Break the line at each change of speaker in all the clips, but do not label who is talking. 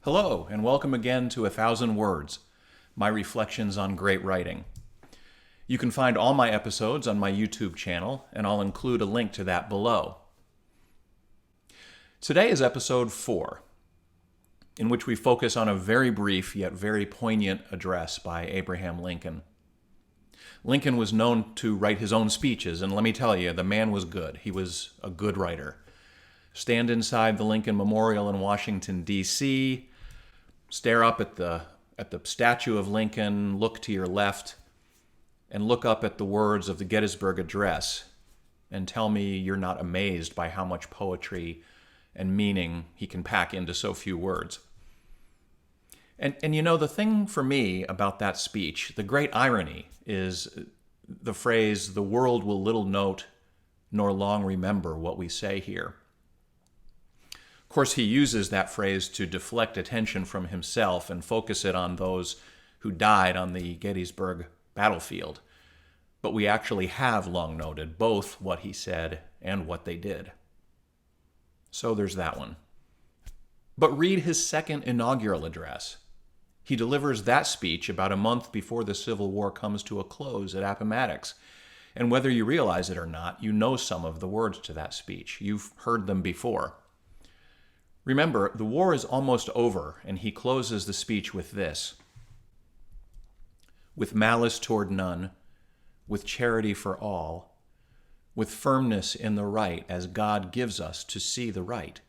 Hello, and welcome again to 1,000 Words, my reflections on great writing. You can find all my episodes on my YouTube channel, and I'll include a link to that below. Today is episode 4, in which we focus on a very brief yet very poignant address by Abraham Lincoln. Lincoln was known to write his own speeches, and let me tell you, the man was good. He was a good writer. Stand inside the Lincoln Memorial in Washington, D.C., stare up at the statue of Lincoln, look to your left, and look up at the words of the Gettysburg Address, and tell me you're not amazed by how much poetry and meaning he can pack into so few words. And you know, the thing for me about that speech, the great irony, is the phrase, "The world will little note nor long remember what we say here." Of course, he uses that phrase to deflect attention from himself and focus it on those who died on the Gettysburg battlefield. But we actually have long noted both what he said and what they did. So there's that one. But read his second inaugural address. He delivers that speech about a month before the Civil War comes to a close at Appomattox. And whether you realize it or not, you know some of the words to that speech. You've heard them before. Remember, the war is almost over, and he closes the speech with this: "With malice toward none, with charity for all, with firmness in the right as God gives us to see the right.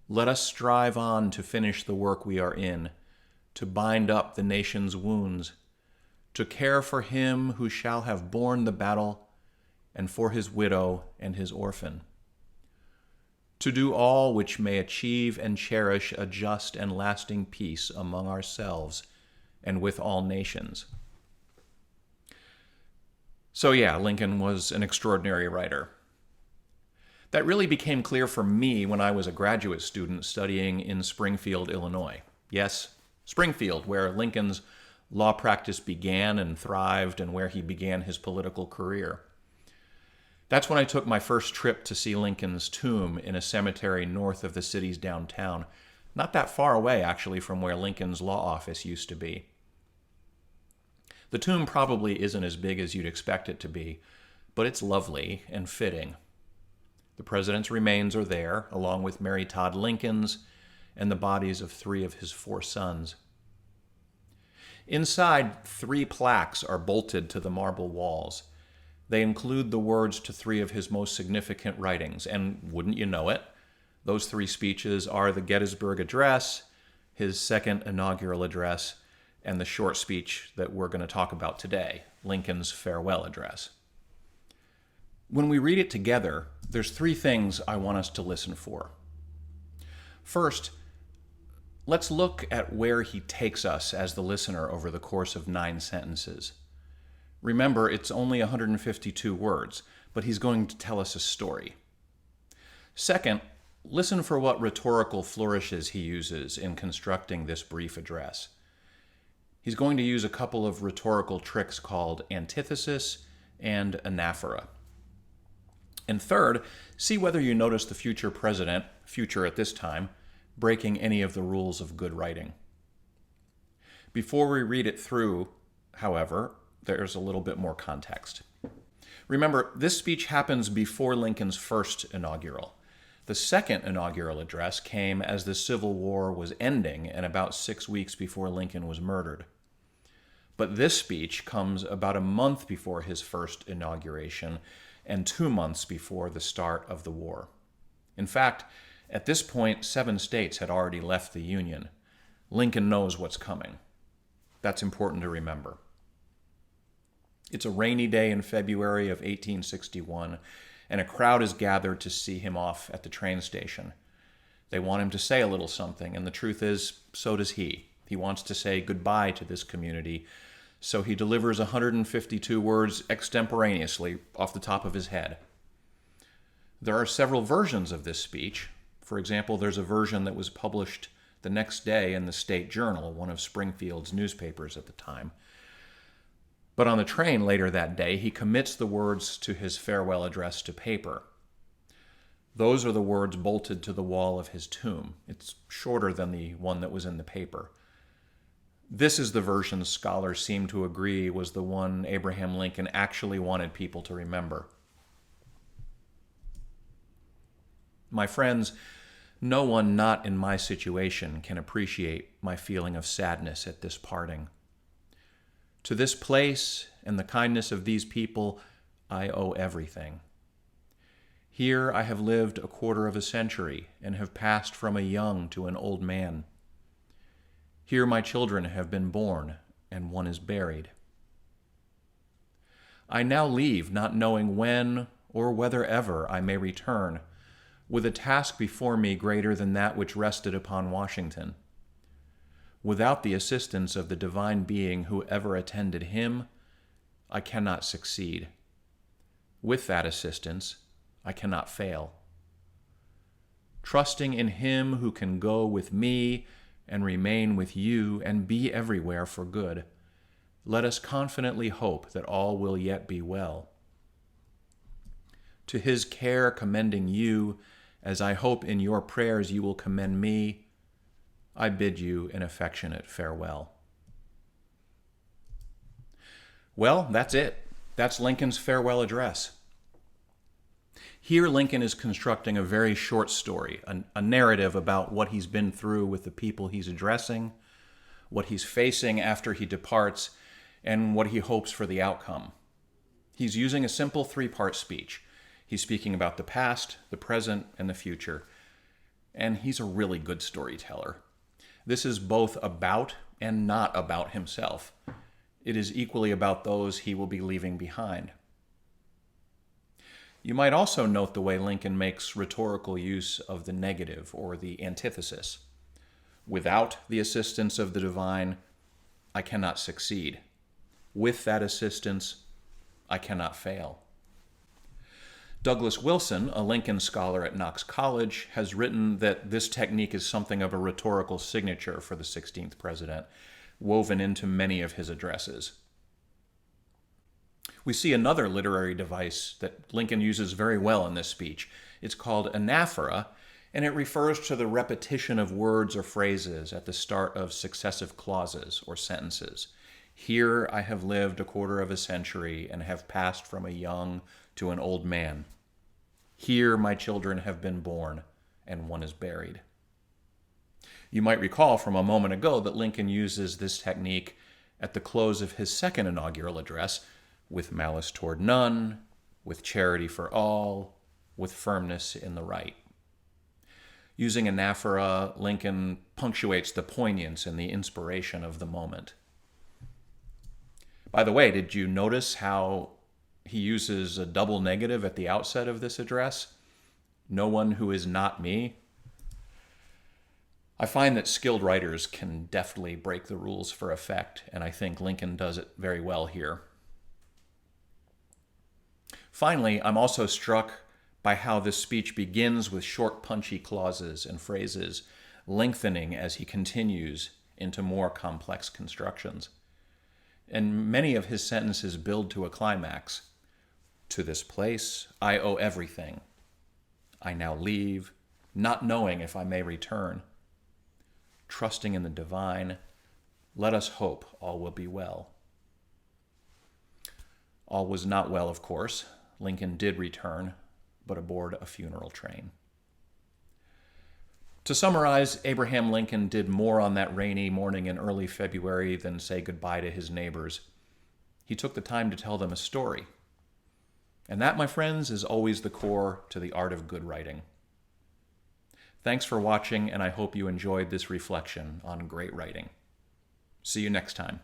Let us strive on to finish the work we are in, to bind up the nation's wounds, to care for him who shall have borne the battle, and for his widow and his orphan. To do all which may achieve and cherish a just and lasting peace among ourselves and with all nations." So yeah, Lincoln was an extraordinary writer. That really became clear for me when I was a graduate student studying in Springfield, Illinois. Yes, Springfield, where Lincoln's law practice began and thrived and where he began his political career. That's when I took my first trip to see Lincoln's tomb in a cemetery north of the city's downtown, not that far away, actually, from where Lincoln's law office used to be. The tomb probably isn't as big as you'd expect it to be, but it's lovely and fitting. The president's remains are there, along with Mary Todd Lincoln's and the bodies of 3 of his 4 sons. Inside, 3 plaques are bolted to the marble walls. They include the words to 3 of his most significant writings, and wouldn't you know it, those 3 speeches are the Gettysburg Address, his second inaugural address, and the short speech that we're going to talk about today, Lincoln's farewell address. When we read it together, there's 3 things I want us to listen for. First, let's look at where he takes us as the listener over the course of 9 sentences. Remember, it's only 152 words, but he's going to tell us a story. Second, listen for what rhetorical flourishes he uses in constructing this brief address. He's going to use a couple of rhetorical tricks called antithesis and anaphora. And third, see whether you notice the future president, future at this time, breaking any of the rules of good writing. Before we read it through, however, there's a little bit more context. Remember, this speech happens before Lincoln's first inaugural. The second inaugural address came as the Civil War was ending and about 6 weeks before Lincoln was murdered. But this speech comes about a month before his first inauguration and 2 months before the start of the war. In fact, at this point, 7 states had already left the Union. Lincoln knows what's coming. That's important to remember. It's a rainy day in February of 1861, and a crowd is gathered to see him off at the train station. They want him to say a little something, and the truth is, so does he. He wants to say goodbye to this community, so he delivers 152 words extemporaneously off the top of his head. There are several versions of this speech. For example, there's a version that was published the next day in the State Journal, one of Springfield's newspapers at the time. But on the train later that day, he commits the words to his farewell address to paper. Those are the words bolted to the wall of his tomb. It's shorter than the one that was in the paper. This is the version scholars seem to agree was the one Abraham Lincoln actually wanted people to remember. My friends, no one not in my situation can appreciate my feeling of sadness at this parting. To this place and the kindness of these people, I owe everything. Here I have lived a quarter of a century and have passed from a young to an old man. Here my children have been born and one is buried. I now leave, not knowing when or whether ever I may return, with a task before me greater than that which rested upon Washington. Without the assistance of the divine being who ever attended him, I cannot succeed. With that assistance, I cannot fail. Trusting in him who can go with me and remain with you and be everywhere for good, let us confidently hope that all will yet be well. To his care commending you, as I hope in your prayers you will commend me, I bid you an affectionate farewell. Well, that's it. That's Lincoln's farewell address. Here, Lincoln is constructing a very short story, a narrative about what he's been through with the people he's addressing, what he's facing after he departs, and what he hopes for the outcome. He's using a simple three-part speech. He's speaking about the past, the present, and the future. And he's a really good storyteller. This is both about and not about himself. It is equally about those he will be leaving behind. You might also note the way Lincoln makes rhetorical use of the negative or the antithesis. Without the assistance of the divine, I cannot succeed. With that assistance, I cannot fail. Douglas Wilson, a Lincoln scholar at Knox College, has written that this technique is something of a rhetorical signature for the 16th president, woven into many of his addresses. We see another literary device that Lincoln uses very well in this speech. It's called anaphora, and it refers to the repetition of words or phrases at the start of successive clauses or sentences. Here I have lived a quarter of a century and have passed from a young to an old man. Here my children have been born and one is buried. You might recall from a moment ago that Lincoln uses this technique at the close of his second inaugural address, with malice toward none, with charity for all, with firmness in the right. Using anaphora, Lincoln punctuates the poignance and the inspiration of the moment. By the way, did you notice how he uses a double negative at the outset of this address? No one who is not me. I find that skilled writers can deftly break the rules for effect, and I think Lincoln does it very well here. Finally, I'm also struck by how this speech begins with short, punchy clauses and phrases, lengthening as he continues into more complex constructions. And many of his sentences build to a climax. To this place, I owe everything. I now leave, not knowing if I may return. Trusting in the divine, let us hope all will be well. All was not well, of course. Lincoln did return, but aboard a funeral train. To summarize, Abraham Lincoln did more on that rainy morning in early February than say goodbye to his neighbors. He took the time to tell them a story. And that, my friends, is always the core to the art of good writing. Thanks for watching, and I hope you enjoyed this reflection on great writing. See you next time.